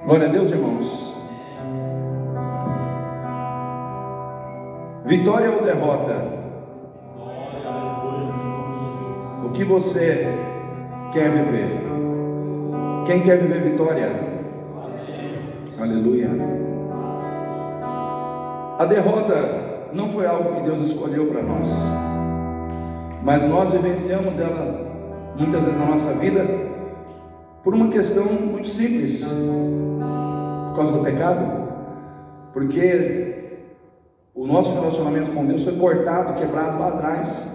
Glória a Deus, irmãos. Vitória ou derrota? O que você quer viver? Quem quer viver vitória? Aleluia. A derrota não foi algo que Deus escolheu para nós, mas nós vivenciamos ela muitas vezes na nossa vida por uma questão muito simples, por causa do pecado, porque o nosso relacionamento com Deus foi cortado, quebrado lá atrás,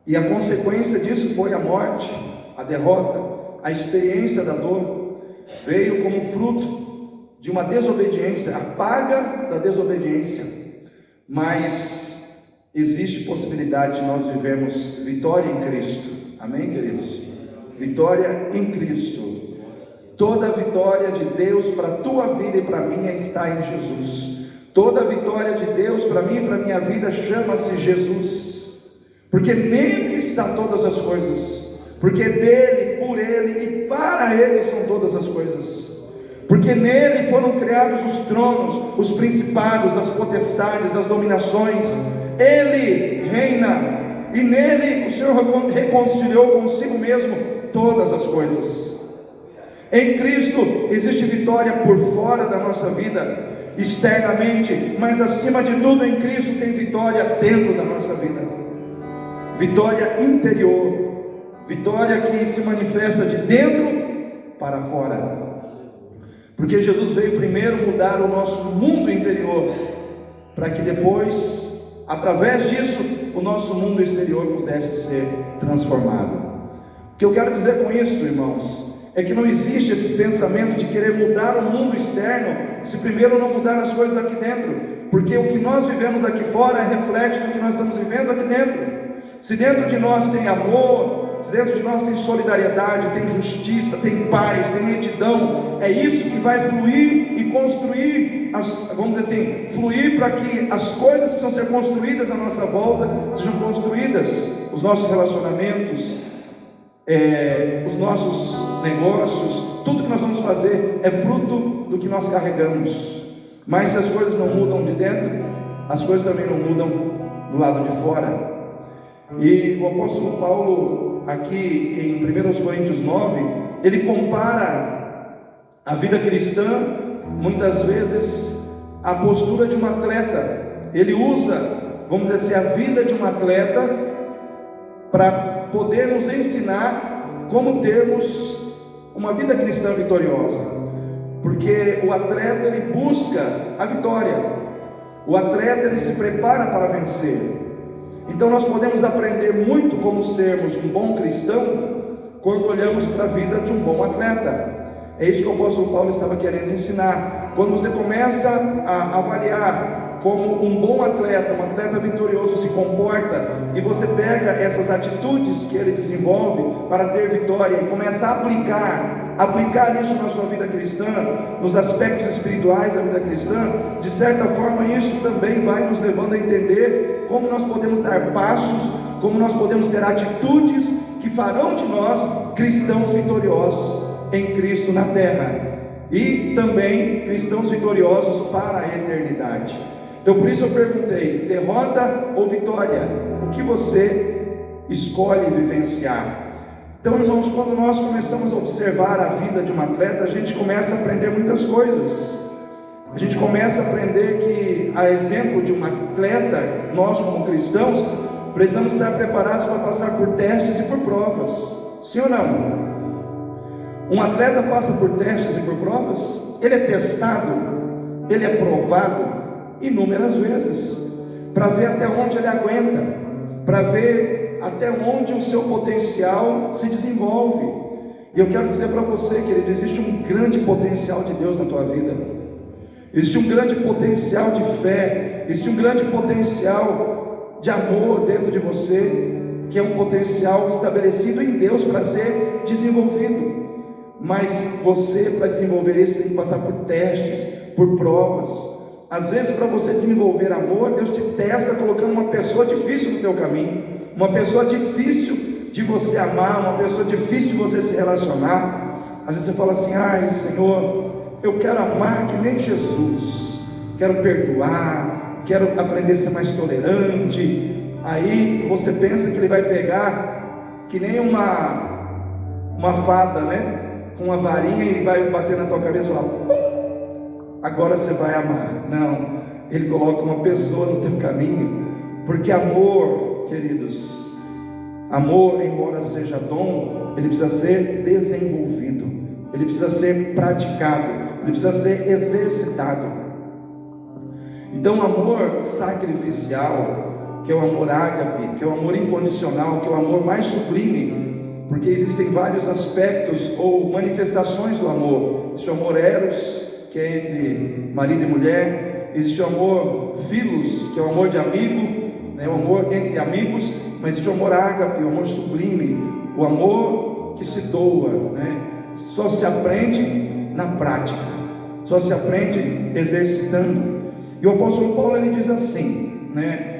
e a consequência disso foi a morte, a derrota, a experiência da dor, veio como fruto de uma desobediência, a paga da desobediência. Mas existe possibilidade de nós vivermos vitória em Cristo, amém, queridos? Vitória em Cristo. Toda a vitória de Deus para a tua vida e para a minha está em Jesus. Toda a vitória de Deus para mim e para a minha vida chama-se Jesus, porque nele está todas as coisas, porque dele, por ele e para ele são todas as coisas, porque nele foram criados os tronos, os principados, as potestades, as dominações. Ele reina, e nele o Senhor reconciliou consigo mesmo todas as coisas. Em Cristo existe vitória por fora da nossa vida, externamente, mas acima de tudo em Cristo tem vitória dentro da nossa vida, vitória interior, vitória que se manifesta de dentro para fora, porque Jesus veio primeiro mudar o nosso mundo interior, para que depois, através disso, o nosso mundo exterior pudesse ser transformado. O que eu quero dizer com isso, irmãos, é que não existe esse pensamento de querer mudar o mundo externo, se primeiro não mudar as coisas aqui dentro, porque o que nós vivemos aqui fora é reflexo do que nós estamos vivendo aqui dentro. Se dentro de nós tem amor, se dentro de nós tem solidariedade, tem justiça, tem paz, tem retidão, é isso que vai fluir e construir, vamos dizer assim, fluir para que as coisas que precisam ser construídas à nossa volta sejam construídas. Os nossos relacionamentos, os nossos negócios, tudo que nós vamos fazer é fruto do que nós carregamos. Mas se as coisas não mudam de dentro, as coisas também não mudam do lado de fora. E o apóstolo Paulo, aqui em 1 Coríntios 9, ele compara a vida cristã, muitas vezes, à postura de um atleta. Ele usa, vamos dizer assim, a vida de um atleta para poder nos ensinar como termos uma vida cristã vitoriosa, porque o atleta ele busca a vitória, o atleta ele se prepara para vencer. Então nós podemos aprender muito como sermos um bom cristão quando olhamos para a vida de um bom atleta. É isso que o apóstolo Paulo estava querendo ensinar. Quando você começa a avaliar como um bom atleta, um atleta vitorioso se comporta, e você pega essas atitudes que ele desenvolve para ter vitória e começa a aplicar isso na sua vida cristã, nos aspectos espirituais da vida cristã, de certa forma isso também vai nos levando a entender como nós podemos dar passos, como nós podemos ter atitudes que farão de nós cristãos vitoriosos em Cristo na terra, e também cristãos vitoriosos para a eternidade. Então por isso eu perguntei, derrota ou vitória? O que você escolhe vivenciar? Então, irmãos, quando nós começamos a observar a vida de um atleta, a gente começa a aprender muitas coisas. A gente começa a aprender que, a exemplo de um atleta, nós como cristãos, precisamos estar preparados para passar por testes e por provas. Sim ou não? Um atleta passa por testes e por provas, ele é testado, ele é provado inúmeras vezes, para ver até onde ele aguenta, para ver até onde o seu potencial se desenvolve. E eu quero dizer para você, querido, existe um grande potencial de Deus na tua vida, existe um grande potencial de fé, existe um grande potencial de amor dentro de você, que é um potencial estabelecido em Deus para ser desenvolvido. Mas você, para desenvolver isso, tem que passar por testes, por provas. Às vezes, para você desenvolver amor, Deus te testa colocando uma pessoa difícil no teu caminho, uma pessoa difícil de você amar, uma pessoa difícil de você se relacionar. Às vezes você fala assim: ai Senhor, eu quero amar que nem Jesus, quero perdoar, quero aprender a ser mais tolerante. Aí você pensa que ele vai pegar que nem uma fada, né? Com uma varinha e vai bater na tua cabeça e falar: pum, agora você vai amar. Não, ele coloca uma pessoa no teu caminho, porque amor, queridos, amor, embora seja dom, ele precisa ser desenvolvido, ele precisa ser praticado, ele precisa ser exercitado. Então, o amor sacrificial, que é o amor ágape, que é o amor incondicional, que é o amor mais sublime, porque existem vários aspectos ou manifestações do amor. Existe o amor eros, que é entre marido e mulher. Existe o amor philos, que é o amor de amigo, né? O amor entre amigos. Mas existe o amor ágape, o amor sublime, o amor que se doa, né? Só se aprende na prática, só se aprende exercitando. E o apóstolo Paulo, ele diz assim, né?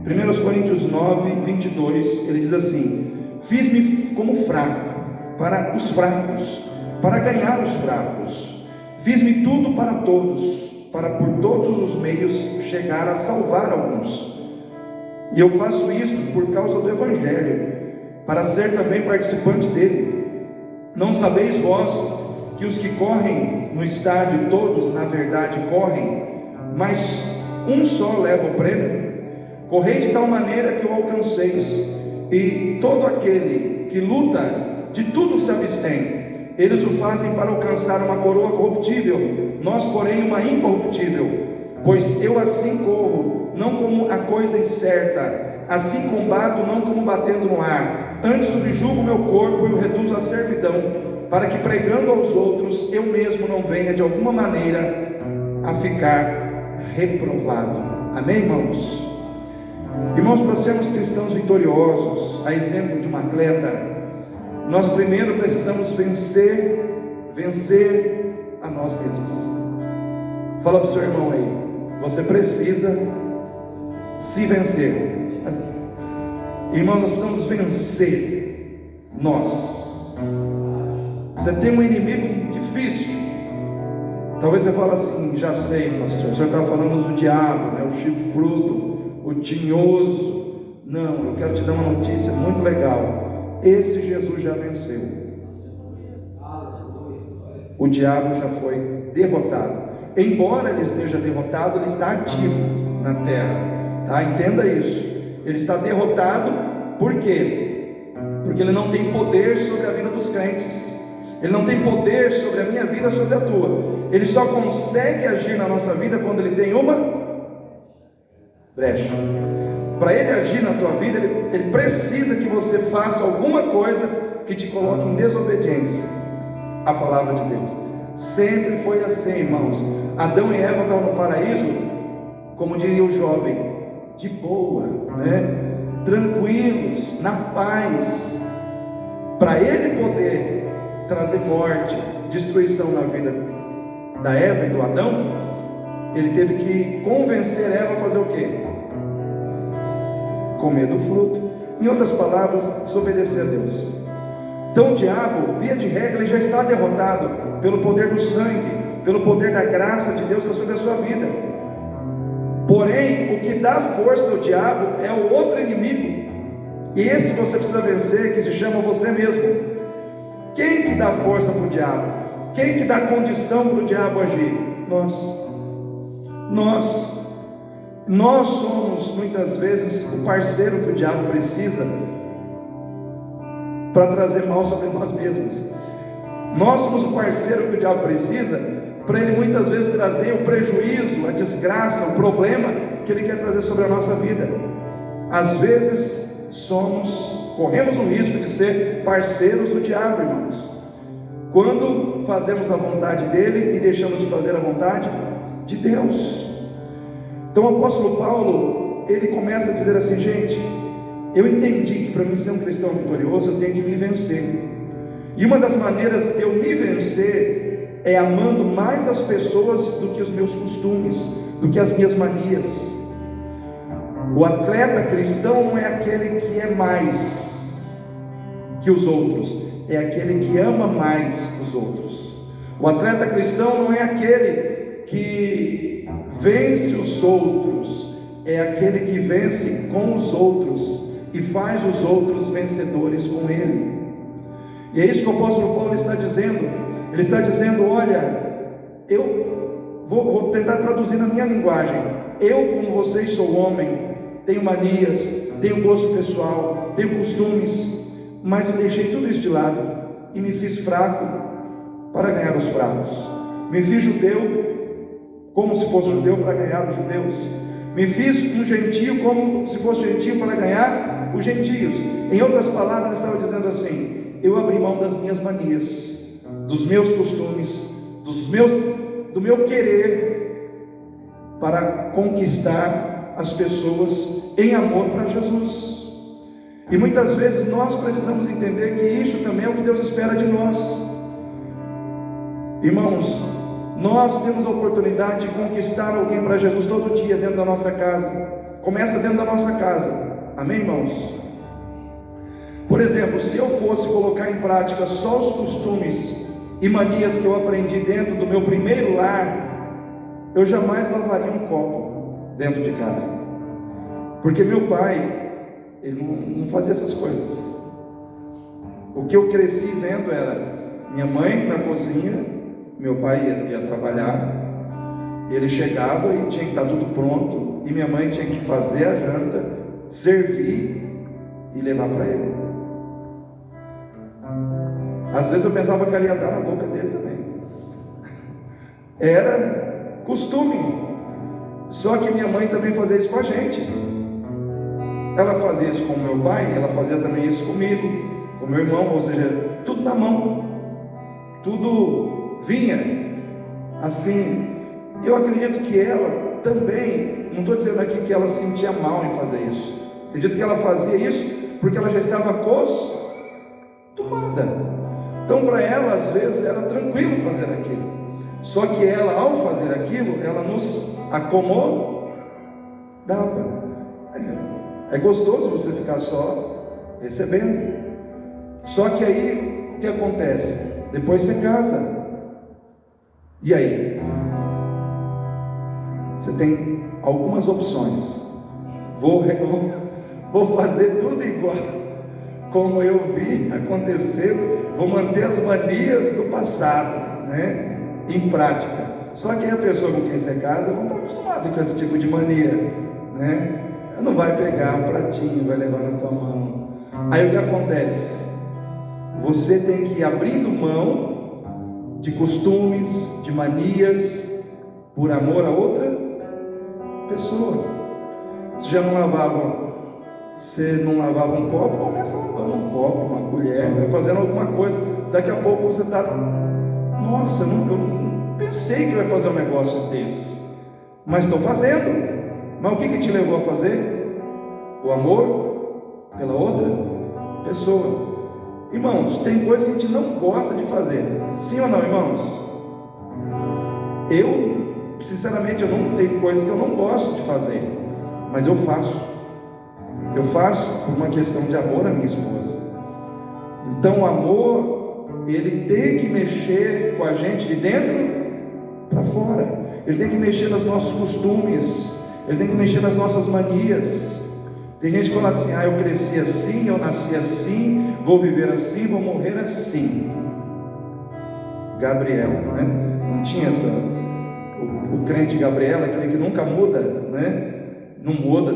1 Coríntios 9, 22, ele diz assim: fiz-me como fraco para os fracos, para ganhar os fracos. Fiz-me tudo para todos, para por todos os meios chegar a salvar alguns. E eu faço isto por causa do Evangelho, para ser também participante dele. Não sabeis vós que os que correm no estádio, todos na verdade correm, mas um só leva o prêmio? Correi de tal maneira que o alcanceis. E todo aquele que luta, de tudo se abstém. Eles o fazem para alcançar uma coroa corruptível, nós porém uma incorruptível. Pois eu assim corro, não como a coisa incerta, assim combato, não como batendo no ar. Antes subjugo o meu corpo e o reduzo à servidão, para que pregando aos outros, eu mesmo não venha de alguma maneira a ficar reprovado. Amém, irmãos? Irmãos, para sermos cristãos vitoriosos, a exemplo de um atleta, nós primeiro precisamos vencer a nós mesmos. Fala para o seu irmão aí: você precisa se vencer. Irmão, nós precisamos vencer nós. Você tem um inimigo difícil. Talvez você fale assim: já sei, pastor, o senhor está falando do diabo, né? O chifrudo, o tinhoso. Não, eu quero te dar uma notícia muito legal. Esse Jesus já venceu. O diabo já foi derrotado. Embora ele esteja derrotado, ele está ativo na terra, tá? Entenda isso. Ele está derrotado. Por quê? Porque ele não tem poder sobre a vida dos crentes. Ele não tem poder sobre a minha vida, sobre a tua. Ele só consegue agir na nossa vida quando ele tem uma brecha. Para ele agir na tua vida, ele precisa que você faça alguma coisa que te coloque em desobediência à palavra de Deus. Sempre foi assim, irmãos. Adão e Eva estavam no paraíso, como diria o jovem, de boa, né? Tranquilos, na paz. Para ele poder trazer morte, destruição na vida da Eva e do Adão, ele teve que convencer Eva a fazer o quê? Comer do fruto. Em outras palavras, desobedecer a Deus. Então o diabo, via de regra, ele já está derrotado pelo poder do sangue, pelo poder da graça de Deus sobre a sua vida. Porém, o que dá força ao diabo é o outro inimigo, e esse você precisa vencer, que se chama você mesmo. Quem que dá força para o diabo? Quem que dá condição para o diabo agir? Nós somos muitas vezes o parceiro que o diabo precisa para trazer mal sobre nós mesmos. Nós somos o parceiro que o diabo precisa para ele muitas vezes trazer o prejuízo, a desgraça, o problema que ele quer trazer sobre a nossa vida. Às vezes corremos o risco de ser parceiros do diabo, irmãos, quando fazemos a vontade dele e deixamos de fazer a vontade de Deus. Então o apóstolo Paulo, ele começa a dizer assim: gente, eu entendi que para mim ser um cristão vitorioso eu tenho que me vencer, e uma das maneiras de eu me vencer é amando mais as pessoas do que os meus costumes, do que as minhas manias. O atleta cristão não é aquele que é mais que os outros, é aquele que ama mais os outros. O atleta cristão não é aquele que vence os outros, é aquele que vence com os outros e faz os outros vencedores com ele. E é isso que o apóstolo Paulo está dizendo. Ele está dizendo: olha, eu vou tentar traduzir na minha linguagem. Eu, como vocês, sou homem, tenho manias, tenho gosto pessoal, tenho costumes, mas eu deixei tudo isso de lado e me fiz fraco para ganhar os fracos. Me fiz judeu como se fosse judeu para ganhar os judeus. Me fiz um gentio como se fosse gentio para ganhar os gentios. Em outras palavras, ele estava dizendo assim: eu abri mão das minhas manias, dos meus costumes, do meu querer, para conquistar as pessoas em amor para Jesus. E muitas vezes nós precisamos entender que isso também é o que Deus espera de nós. Irmãos, nós temos a oportunidade de conquistar alguém para Jesus todo dia dentro da nossa casa. Começa dentro da nossa casa. Amém, irmãos? Por exemplo, se eu fosse colocar em prática só os costumes e manias que eu aprendi dentro do meu primeiro lar, eu jamais lavaria um copo dentro de casa. Porque meu pai, ele não fazia essas coisas. O que eu cresci vendo era minha mãe na cozinha, meu pai ia trabalhar, ele chegava e tinha que estar tudo pronto, e minha mãe tinha que fazer a janta, servir e levar para ele. Às vezes eu pensava que ela ia dar na boca dele também. Era costume. Só que minha mãe também fazia isso com a gente. Ela fazia isso com meu pai, ela fazia também isso comigo, com meu irmão, ou seja, tudo na mão, tudo vinha assim. Eu acredito que ela também, não estou dizendo aqui que ela sentia mal em fazer isso, acredito que ela fazia isso porque ela já estava acostumada. Então para ela às vezes era tranquilo fazer aquilo. Só que ela, ao fazer aquilo, ela nos acomodava. É gostoso você ficar só recebendo. Só que aí o que acontece? Depois você casa. E aí? Você tem algumas opções. Vou fazer tudo igual como eu vi acontecendo. Vou manter as manias do passado, né, em prática. Só que a pessoa com quem você casa não está acostumada com esse tipo de mania, né? Ela não vai pegar um pratinho, vai levar na tua mão. Aí o que acontece? Você tem que ir abrindo mão de costumes, de manias, por amor a outra pessoa. Você não lavava um copo, começa lavando um copo, uma colher, vai fazendo alguma coisa. Daqui a pouco você está, nossa, eu não pensei que vai fazer um negócio desse, mas estou fazendo. Mas o que te levou a fazer? O amor pela outra pessoa. Irmãos, tem coisa que a gente não gosta de fazer. Sim ou não, irmãos? Eu, sinceramente, tem coisas que eu não gosto de fazer, mas eu faço. Eu faço por uma questão de amor à minha esposa. Então o amor, ele tem que mexer com a gente de dentro para fora. Ele tem que mexer nos nossos costumes. Ele tem que mexer nas nossas manias. Tem gente que fala assim: eu cresci assim, eu nasci assim, vou viver assim, vou morrer assim. Gabriel, né? Não tinha o crente Gabriel, aquele que nunca muda, né? Não muda.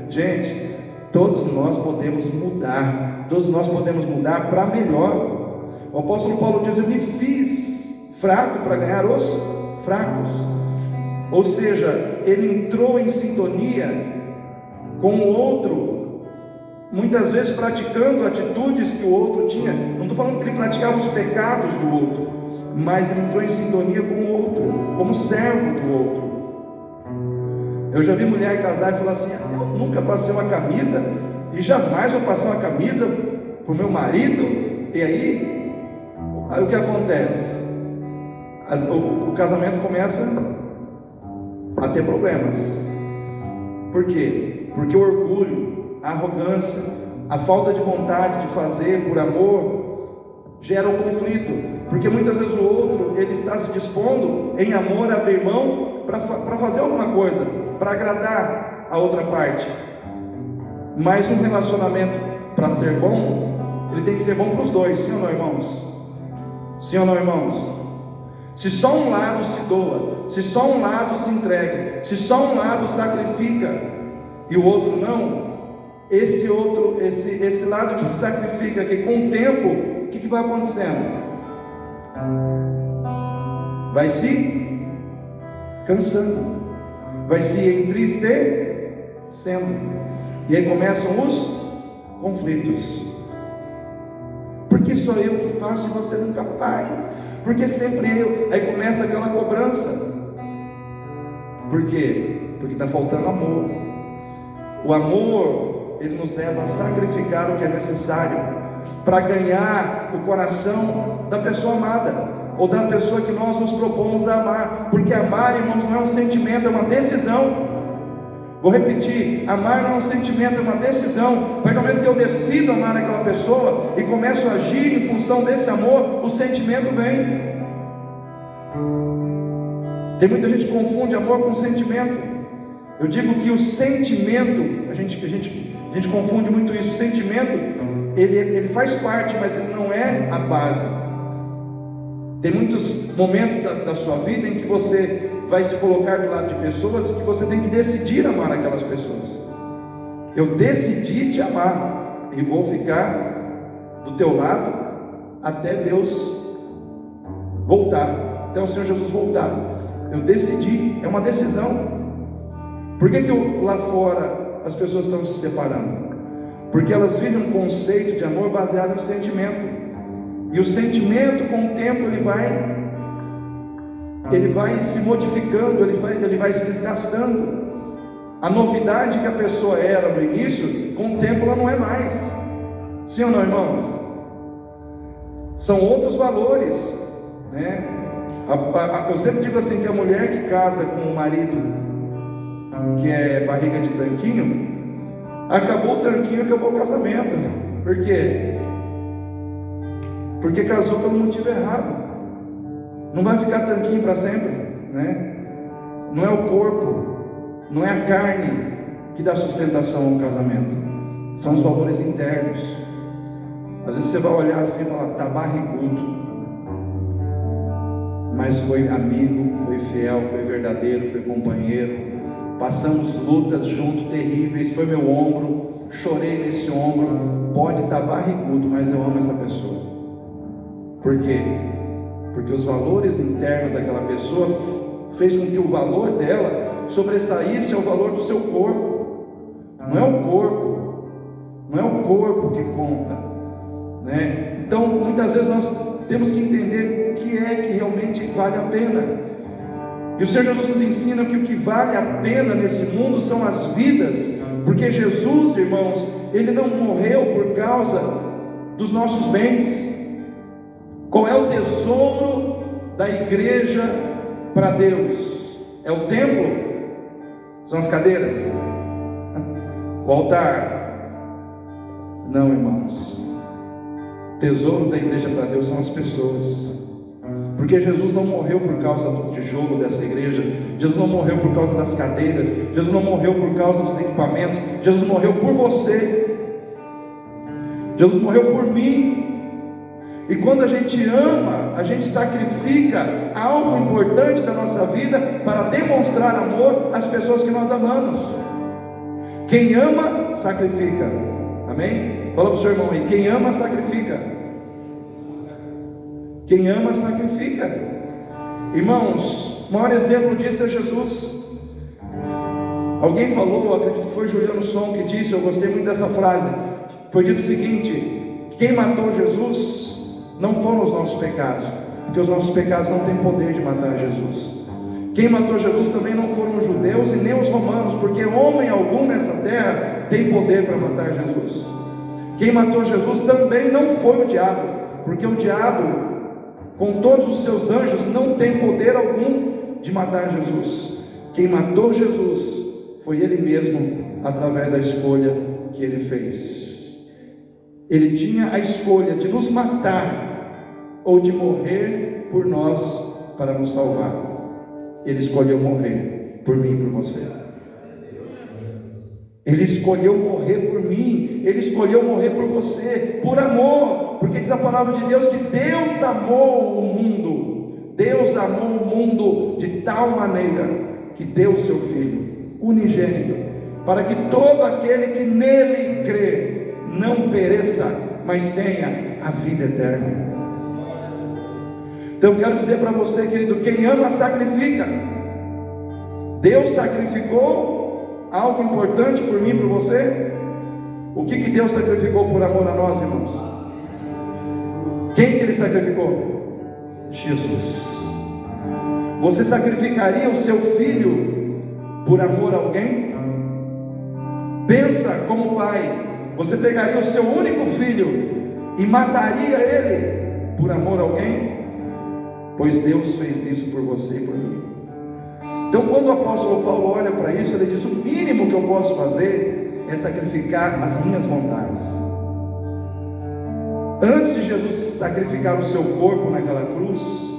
Gente, todos nós podemos mudar. Todos nós podemos mudar para melhor. O apóstolo Paulo diz: eu me fiz fraco para ganhar os fracos. Ou seja, ele entrou em sintonia com o outro, muitas vezes praticando atitudes que o outro tinha. Não estou falando que ele praticava os pecados do outro, mas ele entrou em sintonia com o outro, como servo do outro. Eu já vi mulher casar e falar assim: eu nunca passei uma camisa e jamais vou passar uma camisa para o meu marido. E aí o que acontece? O casamento começa a ter problemas. Por quê? Porque o orgulho, a arrogância, a falta de vontade de fazer por amor gera um conflito. Porque muitas vezes o outro, ele está se dispondo em amor a abrir mão para fazer alguma coisa, para agradar a outra parte. Mas um relacionamento, para ser bom, ele tem que ser bom para os dois, sim ou não, irmãos? Sim ou não, irmãos? Se só um lado se doa, se só um lado se entrega, se só um lado sacrifica e o outro não, esse lado que se sacrifica aqui, com o tempo, o que vai acontecendo? Vai se cansando, vai se entristecendo, e aí começam os conflitos. Porque sou eu que faço e você nunca faz? Porque sempre eu? Aí começa aquela cobrança. Por quê? Porque está faltando amor. O amor, ele nos leva a sacrificar o que é necessário para ganhar o coração da pessoa amada, ou da pessoa que nós nos propomos a amar. Porque amar, irmãos, não é um sentimento, é uma decisão. Vou repetir, amar não é um sentimento, é uma decisão. A partir do momento que eu decido amar aquela pessoa e começo a agir em função desse amor, o sentimento vem. Tem muita gente que confunde amor com sentimento. Eu digo que o sentimento, a gente confunde muito isso. O sentimento, ele faz parte, mas ele não é a base. Tem muitos momentos da sua vida em que você vai se colocar do lado de pessoas que você tem que decidir amar aquelas pessoas. Eu decidi te amar e vou ficar do teu lado até Deus voltar, até o Senhor Jesus voltar. Eu decidi, é uma decisão. Por que lá fora as pessoas estão se separando? Porque elas vivem um conceito de amor baseado em sentimento. E o sentimento, com o tempo, ele vai se modificando, ele vai se desgastando. A novidade que a pessoa era no início, com o tempo ela não é mais. Sim ou não, irmãos? São outros valores, né? Eu sempre digo assim, que a mulher que casa com o marido que é barriga de tanquinho, acabou o tanquinho, acabou o casamento. Por quê? Porque casou pelo motivo errado. Não vai ficar tanquinho para sempre, né? Não é o corpo, não é a carne que dá sustentação ao casamento, são os valores internos. Às vezes você vai olhar assim e falar, tá barrigudo, mas foi amigo, foi fiel, foi verdadeiro, foi companheiro, passamos lutas juntos terríveis, foi meu ombro, chorei nesse ombro. Pode estar barrigudo, mas eu amo essa pessoa. Por quê? Porque os valores internos daquela pessoa fez com que o valor dela sobressaísse ao valor do seu corpo. Não é o corpo que conta, né? Então muitas vezes nós temos que entender o que é que realmente vale a pena. E o Senhor Jesus nos ensina que o que vale a pena nesse mundo são as vidas, porque Jesus, irmãos, Ele não morreu por causa dos nossos bens. Qual é o tesouro da igreja para Deus? É o templo? São as cadeiras? O altar? Não, irmãos. O tesouro da igreja para Deus são as pessoas. Porque Jesus não morreu por causa do tijolo dessa igreja, Jesus não morreu por causa das cadeiras, Jesus não morreu por causa dos equipamentos, Jesus morreu por você, Jesus morreu por mim. E quando a gente ama, a gente sacrifica algo importante da nossa vida para demonstrar amor às pessoas que nós amamos. Quem ama, sacrifica. Amém? Fala para o seu irmão aí, quem ama, sacrifica. Quem ama, sacrifica. Irmãos, o maior exemplo disso é Jesus. Alguém falou, acredito que foi Juliano Som que disse, eu gostei muito dessa frase. Foi dito o seguinte: quem matou Jesus não foram os nossos pecados, porque os nossos pecados não têm poder de matar Jesus. Quem matou Jesus também não foram os judeus e nem os romanos, porque homem algum nessa terra tem poder para matar Jesus. Quem matou Jesus também não foi o diabo, porque o diabo, com todos os seus anjos, não tem poder algum de matar Jesus. Quem matou Jesus foi Ele mesmo, através da escolha que Ele fez. Ele tinha a escolha de nos matar ou de morrer por nós para nos salvar. Ele escolheu morrer por mim e por você. Ele escolheu morrer por mim, Ele escolheu morrer por você, por amor, porque diz a palavra de Deus que Deus amou o mundo, Deus amou o mundo de tal maneira que deu o seu Filho unigênito, para que todo aquele que nele crê não pereça, mas tenha a vida eterna. Então eu quero dizer para você, querido, quem ama sacrifica. Deus sacrificou algo importante por mim e por você. O que Deus sacrificou por amor a nós, irmãos? Quem que Ele sacrificou? Jesus. Você sacrificaria o seu filho por amor a alguém? Pensa como pai. Você pegaria o seu único filho e mataria ele por amor a alguém? Pois Deus fez isso por você e por mim. Então, quando o apóstolo Paulo olha para isso, ele diz: o mínimo que eu posso fazer é sacrificar as minhas vontades. Antes de Jesus sacrificar o seu corpo naquela cruz,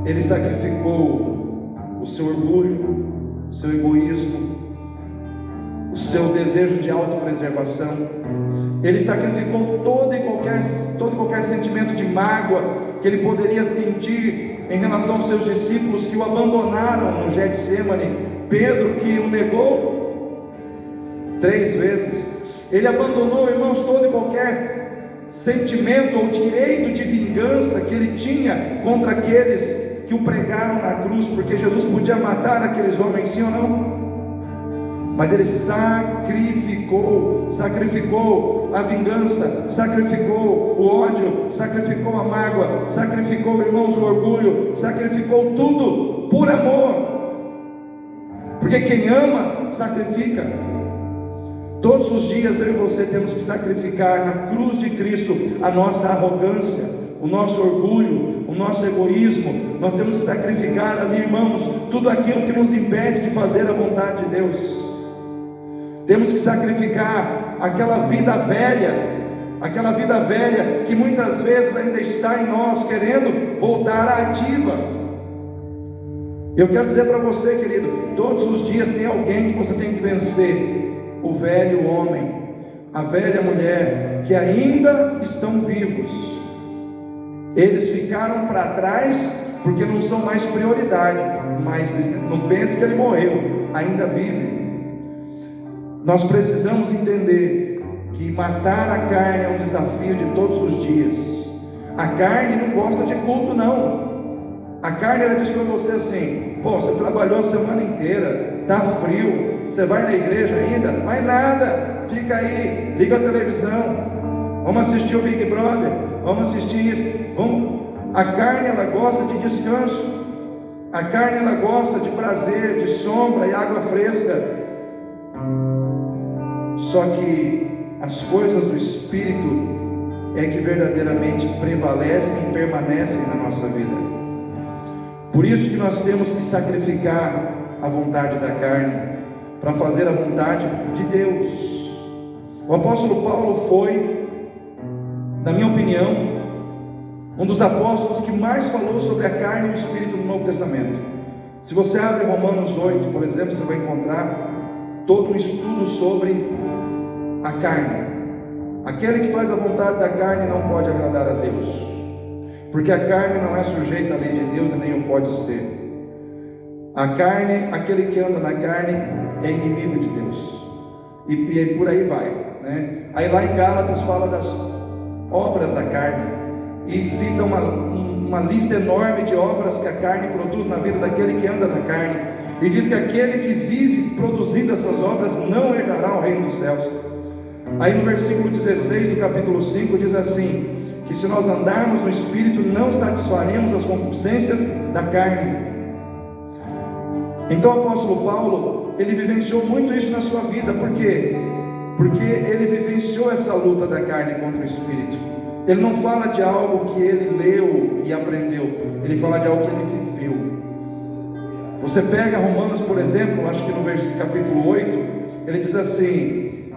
Ele sacrificou o seu orgulho, o seu egoísmo, o seu desejo de autopreservação. Ele sacrificou todo e qualquer sentimento de mágoa que ele poderia sentir em relação aos seus discípulos que o abandonaram no Getsêmani. Pedro, que o negou 3 vezes. Ele abandonou, irmãos, todo e qualquer sentimento ou direito de vingança que ele tinha contra aqueles que o pregaram na cruz, porque Jesus podia matar aqueles homens, sim ou não? Mas ele sacrificou a vingança, sacrificou o ódio, sacrificou a mágoa, sacrificou, irmãos, o orgulho, sacrificou tudo por amor, porque quem ama, sacrifica. Todos os dias eu e você temos que sacrificar na cruz de Cristo a nossa arrogância, o nosso orgulho, o nosso egoísmo. Nós temos que sacrificar ali, irmãos, tudo aquilo que nos impede de fazer a vontade de Deus. Temos que sacrificar aquela vida velha que muitas vezes ainda está em nós, querendo voltar à ativa. Eu quero dizer para você, querido, todos os dias tem alguém que você tem que vencer. O velho homem, a velha mulher, que ainda estão vivos. Eles ficaram para trás porque não são mais prioridade, mas não pense que ele morreu, ainda vive. Nós precisamos entender que matar a carne é um desafio de todos os dias. A carne não gosta de culto, não. A carne, ela diz para você assim: pô, você trabalhou a semana inteira, está frio, você vai na igreja ainda? Mas nada, fica aí, liga a televisão, vamos assistir o Big Brother, vamos assistir isso, vamos. A carne, ela gosta de descanso, a carne, ela gosta de prazer, de sombra e água fresca. Só que as coisas do Espírito é que verdadeiramente prevalecem e permanecem na nossa vida. Por isso que nós temos que sacrificar a vontade da carne para fazer a vontade de Deus. O apóstolo Paulo foi, na minha opinião, um dos apóstolos que mais falou sobre a carne e o Espírito no Novo Testamento. Se você abre Romanos 8, por exemplo, você vai encontrar todo um estudo sobre a carne. Aquele que faz a vontade da carne não pode agradar a Deus, porque a carne não é sujeita à lei de Deus e nem o pode ser. A carne, aquele que anda na carne é inimigo de Deus, e por aí vai, né? Aí lá em Gálatas fala das obras da carne e cita uma lista enorme de obras que a carne produz na vida daquele que anda na carne, e diz que aquele que vive produzindo essas obras não herdará o reino dos céus. Aí no versículo 16 do capítulo 5 diz assim: que se nós andarmos no Espírito, não satisfaremos as concupiscências da carne. Então o apóstolo Paulo, ele vivenciou muito isso na sua vida. Por quê? Porque ele vivenciou essa luta da carne contra o Espírito. Ele não fala de algo que ele leu e aprendeu, ele fala de algo que ele viveu. Você pega Romanos, por exemplo, acho que no capítulo 8, ele diz assim: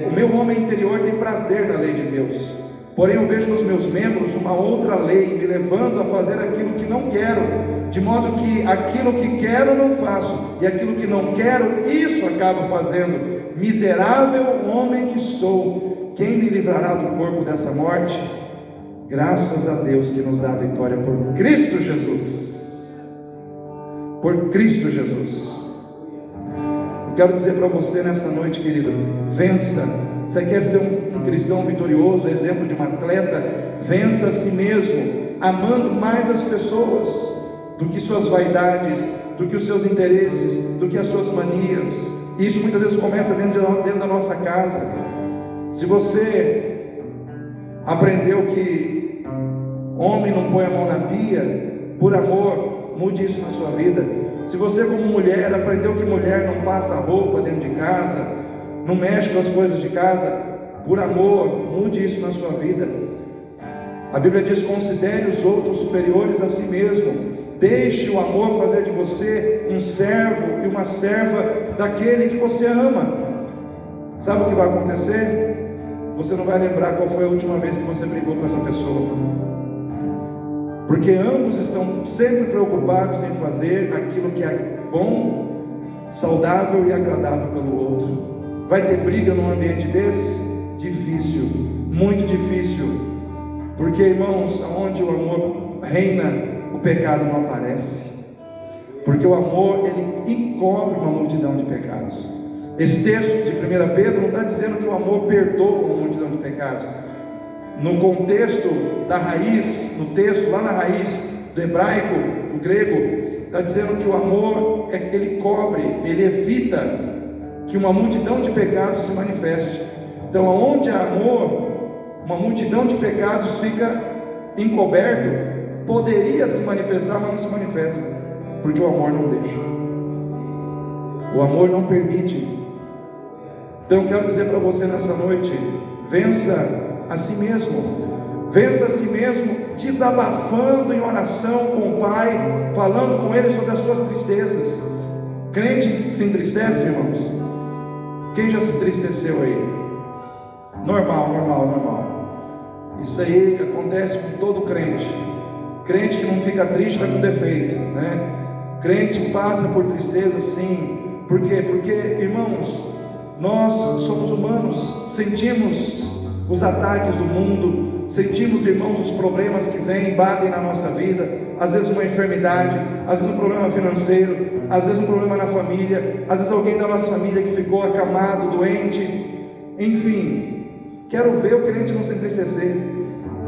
o meu homem interior tem prazer na lei de Deus, Porém eu vejo nos meus membros uma outra lei, me levando a fazer aquilo que não quero, de modo que aquilo que quero não faço, e aquilo que não quero, isso acabo fazendo. Miserável homem que sou, quem me livrará do corpo dessa morte? Graças a Deus que nos dá a vitória por Cristo Jesus. Por Cristo Jesus. Eu quero dizer para você nessa noite, querido, vença. Você quer ser um cristão vitorioso, exemplo de um atleta? Vença a si mesmo, amando mais as pessoas do que suas vaidades, do que os seus interesses, do que as suas manias. E isso muitas vezes começa dentro da nossa casa. Se você aprendeu que homem não põe a mão na pia, por amor, mude isso na sua vida. Se você como mulher aprendeu que mulher não passa roupa dentro de casa, não mexe com as coisas de casa, por amor, mude isso na sua vida. A Bíblia diz: considere os outros superiores a si mesmo. Deixe o amor fazer de você um servo e uma serva daquele que você ama. Sabe o que vai acontecer? Você não vai lembrar qual foi a última vez que você brigou com essa pessoa, porque ambos estão sempre preocupados em fazer aquilo que é bom, saudável e agradável pelo outro. Vai ter briga num ambiente desse? Difícil, muito difícil, porque, irmãos, onde o amor reina, o pecado não aparece, porque o amor, ele encobre uma multidão de pecados. Esse texto de 1 Pedro não está dizendo que o amor perdoa uma multidão de pecados. No contexto da raiz, no texto, lá na raiz do hebraico, do grego, está dizendo que o amor, ele cobre, ele evita que uma multidão de pecados se manifeste. Então, onde há amor, uma multidão de pecados fica encoberto. Poderia se manifestar, mas não se manifesta, porque o amor não deixa, o amor não permite. Então eu quero dizer para você nessa noite: vença a si mesmo, vença a si mesmo, desabafando em oração com o Pai, falando com Ele sobre as suas tristezas. Crente se entristece, irmãos? Quem já se entristeceu aí? Normal. Isso aí acontece com todo crente. Crente que não fica triste está com defeito, né? Crente que passa por tristeza, sim. Por quê? Porque, irmãos, nós somos humanos, sentimos os ataques do mundo, sentimos, irmãos, os problemas que vêm, batem na nossa vida. Às vezes uma enfermidade, às vezes um problema financeiro, às vezes um problema na família, às vezes alguém da nossa família que ficou acamado, doente. Enfim, quero ver o crente não se entristecer.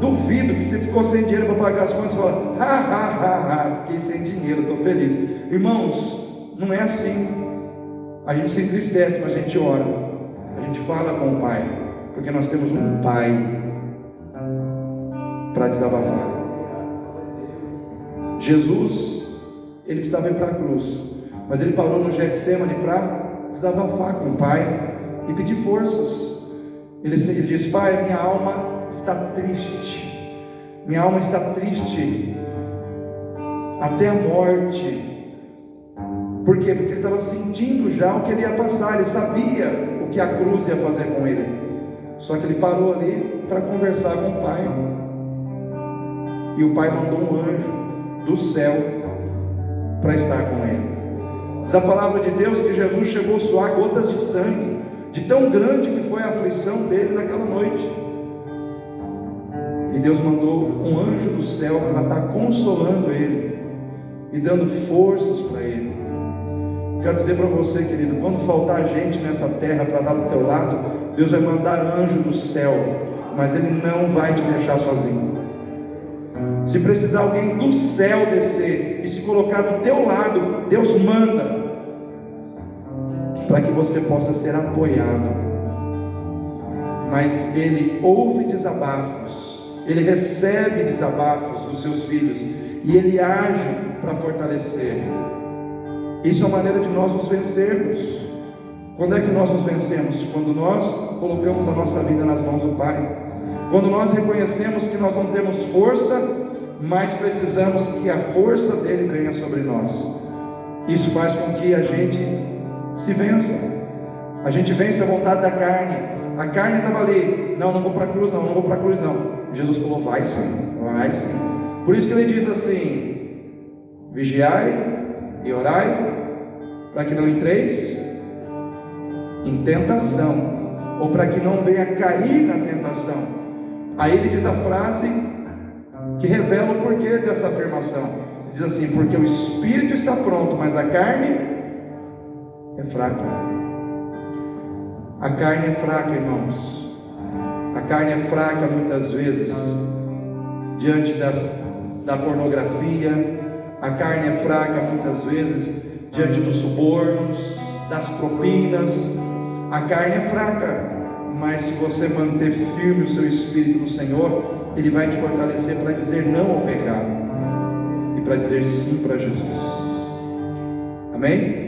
Duvido que se ficou sem dinheiro para pagar as contas, você fala: fiquei sem dinheiro, estou feliz. Irmãos, não é assim. A gente se entristece, mas a gente ora, a gente fala com o Pai, porque nós temos um Pai para desabafar. Jesus, ele precisava ir para a cruz, mas ele parou no Getsemane para desabafar com o Pai e pedir forças. Ele diz: Pai, minha alma está triste, minha alma está triste até a morte. Por quê? Porque ele estava sentindo já o que ele ia passar, ele sabia o que a cruz ia fazer com ele. Só que ele parou ali para conversar com o Pai, e o Pai mandou um anjo do céu para estar com ele. Diz a palavra de Deus que Jesus chegou a suar gotas de sangue, de tão grande que foi a aflição dele naquela noite. E Deus mandou um anjo do céu para estar consolando ele e dando forças para ele. Quero dizer para você, querido, quando faltar gente nessa terra para estar do teu lado, Deus vai mandar anjo do céu, mas Ele não vai te deixar sozinho. Se precisar alguém do céu descer e se colocar do teu lado, Deus manda, para que você possa ser apoiado. Mas Ele ouve desabafos, Ele recebe desabafos dos seus filhos, e Ele age para fortalecer. Isso é a maneira de nós nos vencermos. Quando é que nós nos vencemos? Quando nós colocamos a nossa vida nas mãos do Pai. Quando nós reconhecemos que nós não temos força, mas precisamos que a força dele venha sobre nós. Isso faz com que a gente se vença. A gente vence a vontade da carne, A carne estava ali, não vou para a cruz não, não vou para a cruz não. Jesus falou, vai sim, vai sim. Por isso que ele diz assim, vigiai e orai, para que não entreis em tentação, ou para que não venha cair na tentação. Aí ele diz a frase que revela o porquê dessa afirmação. Ele diz assim, porque o espírito está pronto, mas a carne é fraca. A carne é fraca, irmãos. A carne é fraca muitas vezes diante da pornografia. A carne é fraca muitas vezes diante dos subornos, das propinas. A carne é fraca, mas se você manter firme o seu espírito no Senhor, Ele vai te fortalecer para dizer não ao pecado e para dizer sim para Jesus. Amém?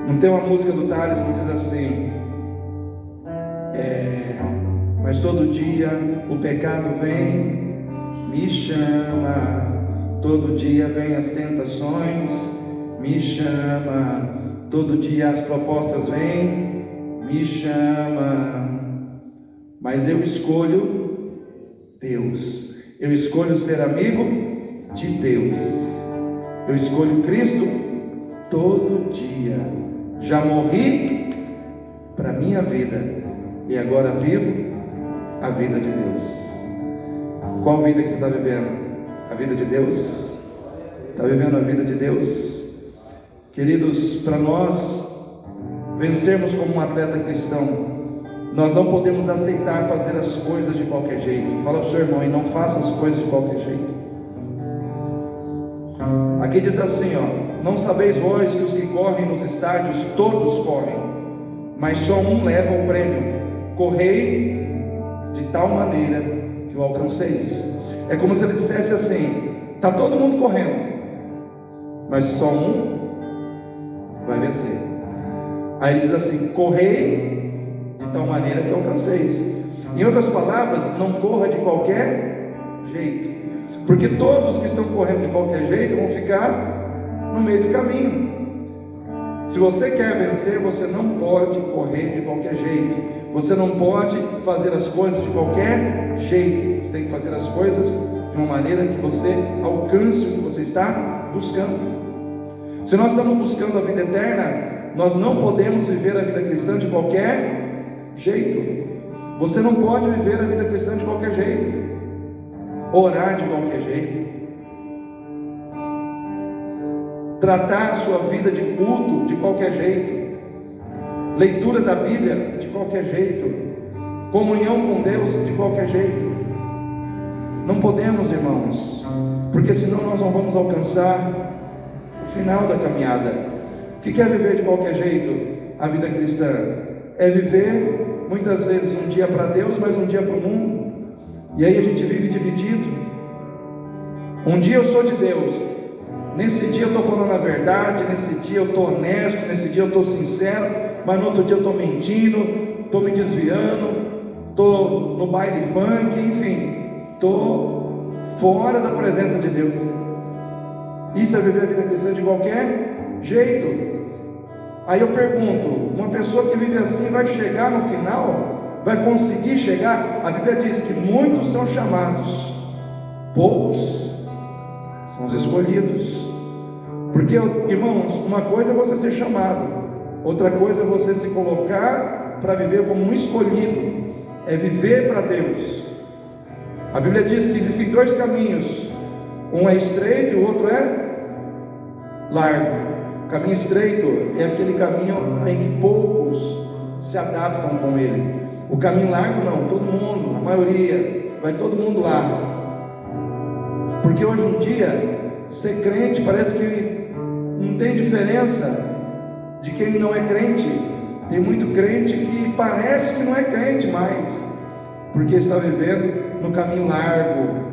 Não tem uma música do Thales que diz assim, mas todo dia o pecado vem, me chama, todo dia vem as tentações, me chama, todo dia as propostas vêm, me chama, mas eu escolho Deus, eu escolho ser amigo de Deus, eu escolho Cristo todo dia. Já morri para a minha vida e agora vivo a vida de Deus. Qual vida que você está vivendo? A vida de Deus? Está vivendo a vida de Deus? Queridos, para nós vencermos como um atleta cristão, nós não podemos aceitar fazer as coisas de qualquer jeito. Fala para o seu irmão, e não faça as coisas de qualquer jeito. Aqui diz assim, não sabeis vós que os que correm nos estádios, todos correm, mas só um leva o prêmio. Correi de tal maneira que o alcanceis. É como se ele dissesse assim, está todo mundo correndo, mas só um vai vencer. Aí ele diz assim, correi de tal maneira que alcanceis. Em outras palavras, não corra de qualquer jeito, porque todos que estão correndo de qualquer jeito vão ficar no meio do caminho. Se você quer vencer, você não pode correr de qualquer jeito, você não pode fazer as coisas de qualquer jeito. Você tem que fazer as coisas de uma maneira que você alcance o que você está buscando. Se nós estamos buscando a vida eterna, nós não podemos viver a vida cristã de qualquer jeito. Você não pode viver a vida cristã de qualquer jeito, orar de qualquer jeito, tratar a sua vida de culto de qualquer jeito, leitura da Bíblia de qualquer jeito, comunhão com Deus de qualquer jeito. Não podemos, irmãos, porque senão nós não vamos alcançar o final da caminhada. O que é viver de qualquer jeito? A vida cristã é viver muitas vezes um dia para Deus, mas um dia para o mundo, e aí a gente vive dividido. Um dia eu sou de Deus, nesse dia eu estou falando a verdade, nesse dia eu estou honesto, nesse dia eu estou sincero, mas no outro dia eu estou mentindo, estou me desviando, estou no baile funk, enfim, estou fora da presença de Deus. Isso é viver a vida cristã de qualquer jeito. Aí eu pergunto, uma pessoa que vive assim vai chegar no final? Vai conseguir chegar? A Bíblia diz que muitos são chamados, poucos são os escolhidos. Porque, irmãos, uma coisa é você ser chamado, outra coisa é você se colocar para viver como um escolhido, é viver para Deus. A Bíblia diz que existem dois caminhos, um é estreito e o outro é largo. O caminho estreito é aquele caminho em que poucos se adaptam com ele. O caminho largo não, todo mundo, a maioria, vai todo mundo lá. Porque hoje em dia, ser crente parece que não tem diferença de quem não é crente. Tem muito crente que parece que não é crente mais, porque está vivendo no caminho largo.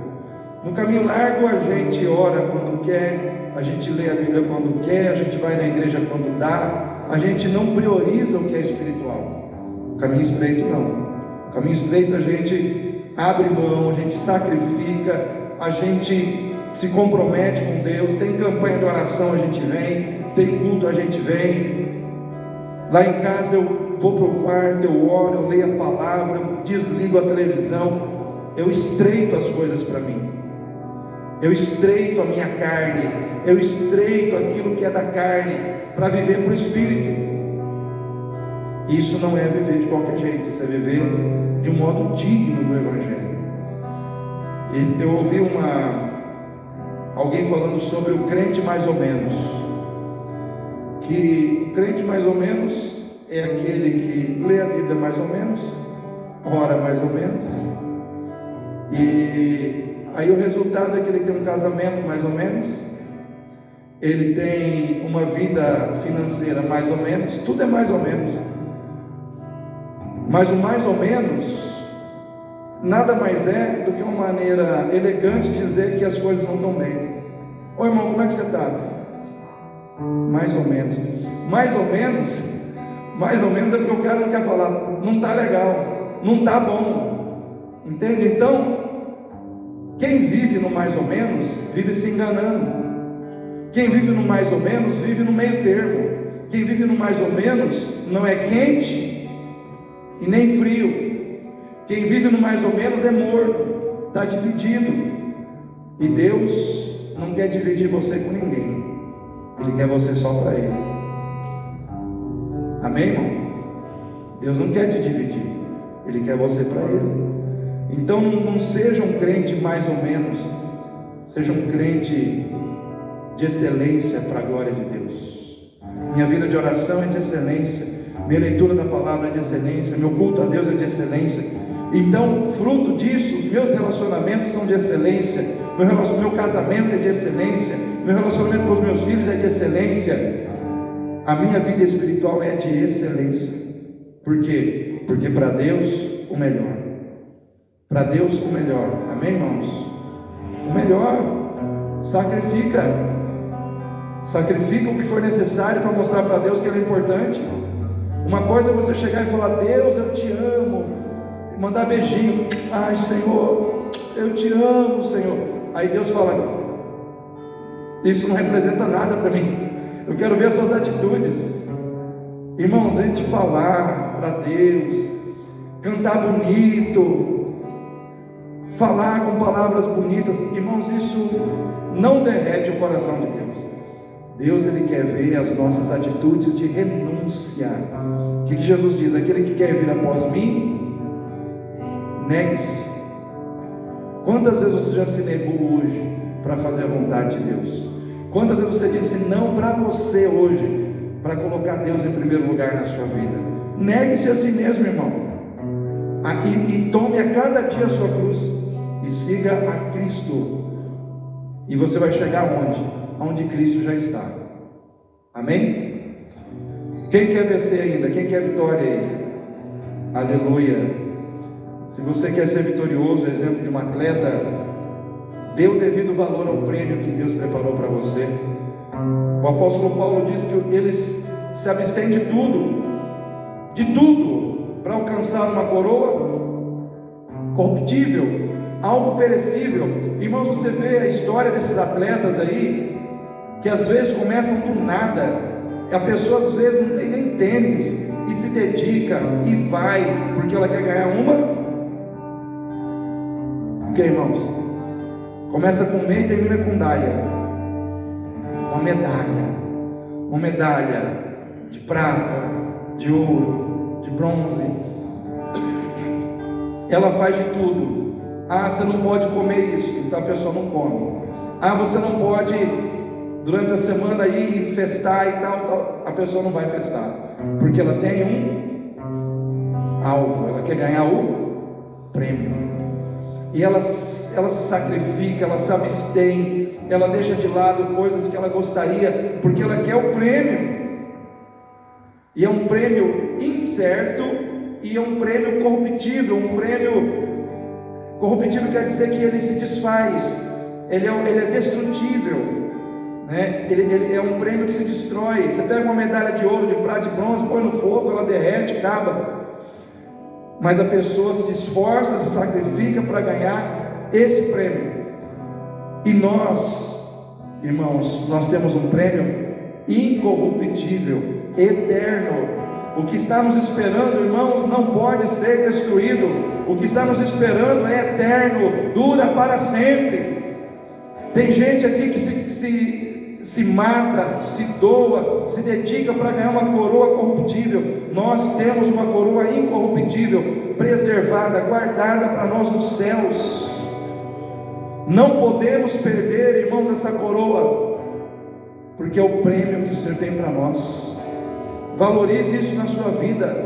No caminho largo a gente ora quando quer, a gente lê a Bíblia quando quer, a gente vai na igreja quando dá, a gente não prioriza o que é espiritual. O caminho estreito não. O caminho estreito a gente abre mão, a gente sacrifica, a gente se compromete com Deus, tem campanha de oração, a gente vem, tem culto, a gente vem. Lá em casa eu vou para o quarto, eu oro, eu leio a palavra, eu desligo a televisão, eu estreito as coisas para mim, eu estreito a minha carne, eu estreito aquilo que é da carne, para viver para o Espírito. Isso não é viver de qualquer jeito, isso é viver de um modo digno do Evangelho. Eu ouvi alguém falando sobre o crente mais ou menos, que o crente mais ou menos é aquele que lê a Bíblia mais ou menos, ora mais ou menos, e aí o resultado é que ele tem um casamento mais ou menos, ele tem uma vida financeira mais ou menos, tudo é mais ou menos. Mas o mais ou menos nada mais é do que uma maneira elegante de dizer que as coisas não estão bem. Ô irmão, como é que você está? Mais ou menos. Mais ou menos é porque o cara não quer falar, não está legal, não está bom. Entende? Então, quem vive no mais ou menos, vive se enganando. Quem vive no mais ou menos, vive no meio termo. Quem vive no mais ou menos, não é quente e nem frio. Quem vive no mais ou menos é morto, está dividido. E Deus não quer dividir você com ninguém, Ele quer você só para Ele. Amém, irmão? Deus não quer te dividir, Ele quer você para Ele. Então não seja um crente mais ou menos, seja um crente de excelência para a glória de Deus. Minha vida de oração é de excelência, minha leitura da palavra é de excelência, meu culto a Deus é de excelência. Então, fruto disso, os meus relacionamentos são de excelência, meu casamento é de excelência, meu relacionamento com os meus filhos é de excelência, a minha vida espiritual é de excelência. Por quê? Porque para Deus o melhor, para Deus o melhor, amém, irmãos? O melhor, sacrifica o que for necessário para mostrar para Deus que Ele é importante. Uma coisa é você chegar e falar: Deus, eu te amo, mandar beijinho, ai Senhor, eu te amo, Senhor. Aí Deus fala: isso não representa nada para mim, eu quero ver as suas atitudes. Irmãos, a gente falar para Deus, cantar bonito, falar com palavras bonitas, irmãos, isso não derrete o coração de Deus. Deus, Ele quer ver as nossas atitudes de renúncia. O que Jesus diz? Aquele que quer vir após mim, negue-se. Quantas vezes você já se negou hoje para fazer a vontade de Deus? Quantas vezes você disse não para você hoje, para colocar Deus em primeiro lugar na sua vida? Negue-se a si mesmo, irmão, e tome a cada dia a sua cruz e siga a Cristo, e você vai chegar onde Cristo já está. Amém? Quem quer vencer ainda? Quem quer vitória aí? Aleluia. Se você quer ser vitorioso, exemplo de um atleta, dê o devido valor ao prêmio que Deus preparou para você. O apóstolo Paulo diz que eles se abstêm de tudo, para alcançar uma coroa corruptível, algo perecível. Irmãos, você vê a história desses atletas aí, que às vezes começam do nada, a pessoa às vezes não tem nem tênis, e se dedica, e vai, porque ela quer ganhar ok, irmãos? Começa com meia e termina com dália. Uma medalha de prata, de ouro, de bronze. Ela faz de tudo. Ah, você não pode comer isso, então a pessoa não come. Ah, você não pode durante a semana ir festar e tal, a pessoa não vai festar, porque ela tem um alvo, ela quer ganhar o prêmio. E ela se sacrifica, ela se abstém, ela deixa de lado coisas que ela gostaria, porque ela quer o prêmio. E é um prêmio incerto, e é um prêmio corruptível. Um prêmio corruptível quer dizer que ele se desfaz, ele é destrutível, né? Ele é um prêmio que se destrói. Você pega uma medalha de ouro, de prata, de bronze, põe no fogo, ela derrete, acaba. Mas a pessoa se esforça, se sacrifica para ganhar esse prêmio. E nós, irmãos, nós temos um prêmio incorruptível, eterno. O que está nos esperando, irmãos, não pode ser destruído. O que está nos esperando é eterno, dura para sempre. Tem gente aqui que se mata, se doa, se dedica para ganhar uma coroa corruptível. Nós temos uma coroa incorruptível, preservada, guardada para nós nos céus. Não podemos perder, irmãos, essa coroa, porque é o prêmio que o Senhor tem para nós. Valorize isso na sua vida.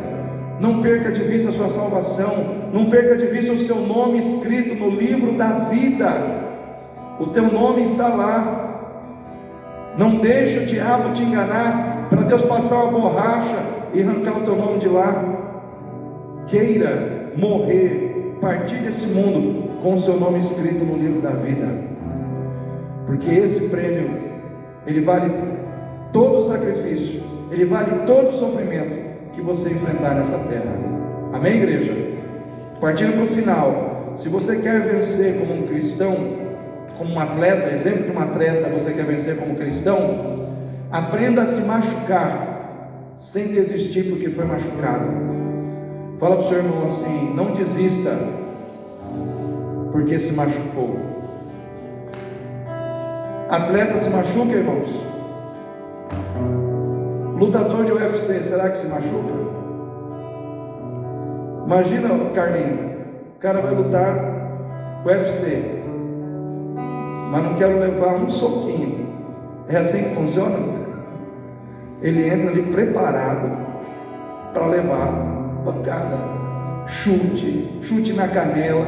Não perca de vista a sua salvação. Não perca de vista o seu nome escrito no livro da vida. O teu nome está lá. Não deixe o diabo te enganar para Deus passar uma borracha e arrancar o teu nome de lá. Queira morrer, partir desse mundo com o seu nome escrito no livro da vida, porque esse prêmio, ele vale todo o sacrifício, ele vale todo o sofrimento que você enfrentar nessa terra. Amém, igreja? Partindo para o final, se você quer vencer como um cristão, como um atleta, exemplo de um atleta, você quer vencer como cristão, aprenda a se machucar sem desistir porque foi machucado. Fala para o seu irmão assim: não desista porque se machucou. Atleta se machuca, irmãos? Lutador de UFC, será que se machuca? Imagina, Carlinhos, o cara vai lutar UFC, mas não quero levar um soquinho. É assim que funciona? Ele entra ali preparado para levar pancada, chute na canela.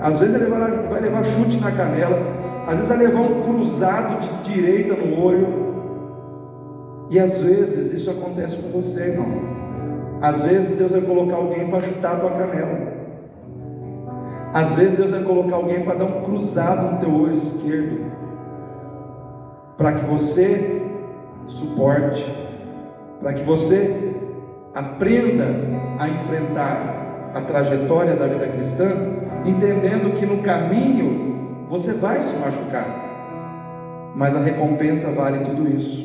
Às vezes ele vai levar chute na canela, às vezes vai levar um cruzado de direita no olho. E às vezes isso acontece com você, irmão. Às vezes Deus vai colocar alguém para chutar a tua canela. Às vezes Deus vai colocar alguém para dar um cruzado no teu olho esquerdo, para que você suporte, para que você aprenda a enfrentar a trajetória da vida cristã, entendendo que no caminho você vai se machucar, mas a recompensa vale tudo isso.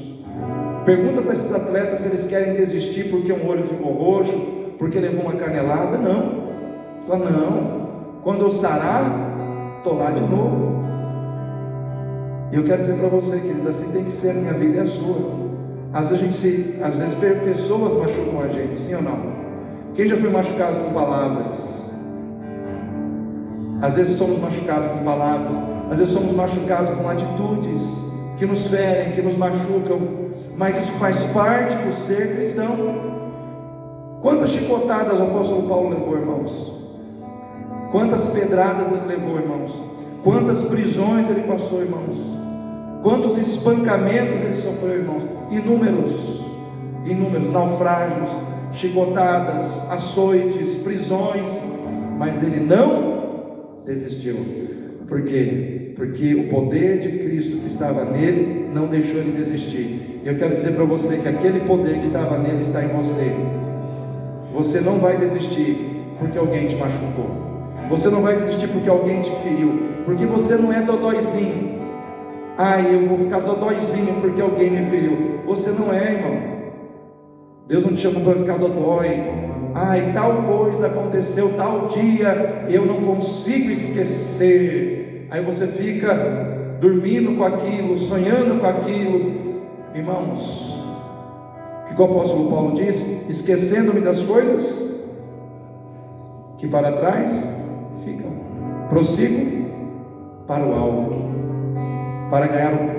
Pergunta para esses atletas se eles querem desistir porque um olho ficou roxo, porque levou uma canelada. Não. Fala, não, quando eu sarar, estou lá de novo. E eu quero dizer para você, querido, assim tem que ser a minha vida e a sua. Às vezes pessoas machucam a gente, sim ou não? Quem já foi machucado com palavras? Às vezes somos machucados com palavras, às vezes somos machucados com atitudes que nos ferem, que nos machucam, mas isso faz parte do ser cristão. Quantas chicotadas o apóstolo Paulo levou, irmãos? Quantas pedradas ele levou, irmãos? Quantas prisões ele passou, irmãos? Quantos espancamentos ele sofreu, irmãos? Inúmeros naufrágios, chicotadas, açoites, prisões, mas ele não desistiu. Por quê? Porque o poder de Cristo que estava nele não deixou ele desistir. E eu quero dizer para você que aquele poder que estava nele está em você. Você não vai desistir porque alguém te machucou. Você não vai desistir porque alguém te feriu, porque você não é dodóizinho. Eu vou ficar dodóizinho porque alguém me feriu. Você não é, irmão. Deus não te chamou para ficar dodói. Tal coisa aconteceu tal dia, eu não consigo esquecer. Aí você fica dormindo com aquilo, sonhando com aquilo. Irmãos, o que o apóstolo Paulo diz? Esquecendo-me das coisas que para trás ficam, prossigo para o alvo, para ganhar o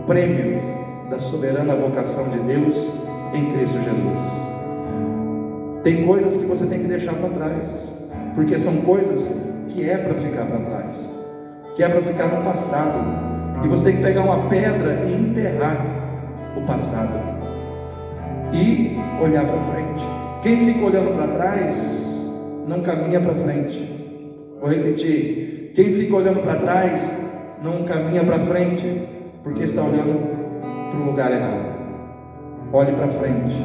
prêmio da soberana vocação de Deus em Cristo Jesus. Tem coisas que você tem que deixar para trás, porque são coisas que é para ficar para trás, que é para ficar no passado, e você tem que pegar uma pedra e enterrar o passado e olhar para frente. Quem fica olhando para trás não caminha para frente. Vou repetir: quem fica olhando para trás não caminha para frente, porque está olhando para o lugar errado. Olhe para frente,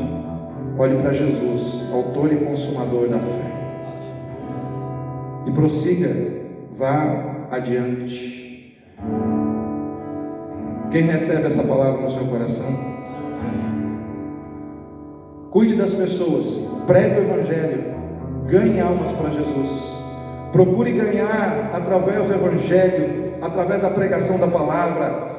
olhe para Jesus, autor e consumador da fé, e prossiga, vá adiante. Quem recebe essa palavra no seu coração? cuide das pessoas, pregue o Evangelho, ganhe almas para Jesus. Procure ganhar através do Evangelho, através da pregação da palavra,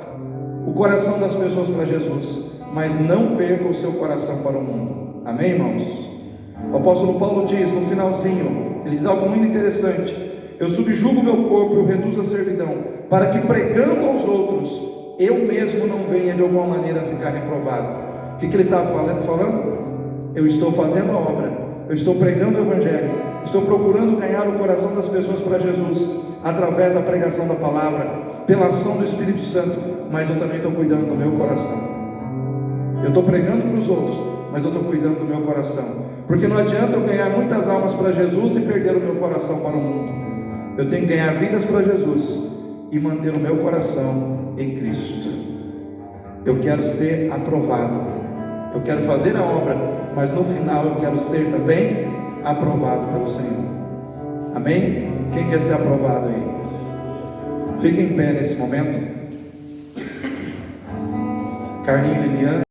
o coração das pessoas para Jesus, mas não perca o seu coração para o mundo. Amém, irmãos? O apóstolo Paulo diz no finalzinho, ele diz algo muito interessante: eu subjugo meu corpo e o reduzo à servidão, para que pregando aos outros, eu mesmo não venha de alguma maneira a ficar reprovado. O que ele estava falando? Eu estou fazendo a obra, eu estou pregando o Evangelho, estou procurando ganhar o coração das pessoas para Jesus, através da pregação da palavra, pela ação do Espírito Santo, mas eu também estou cuidando do meu coração. Eu estou pregando para os outros, mas eu estou cuidando do meu coração, porque não adianta eu ganhar muitas almas para Jesus e perder o meu coração para o mundo. Eu tenho que ganhar vidas para Jesus e manter o meu coração em Cristo. Eu quero ser aprovado, eu quero fazer a obra, mas no final eu quero ser também aprovado pelo Senhor. Amém? Quem quer ser aprovado aí? Fique em pé nesse momento. Carlinhos e Liliane.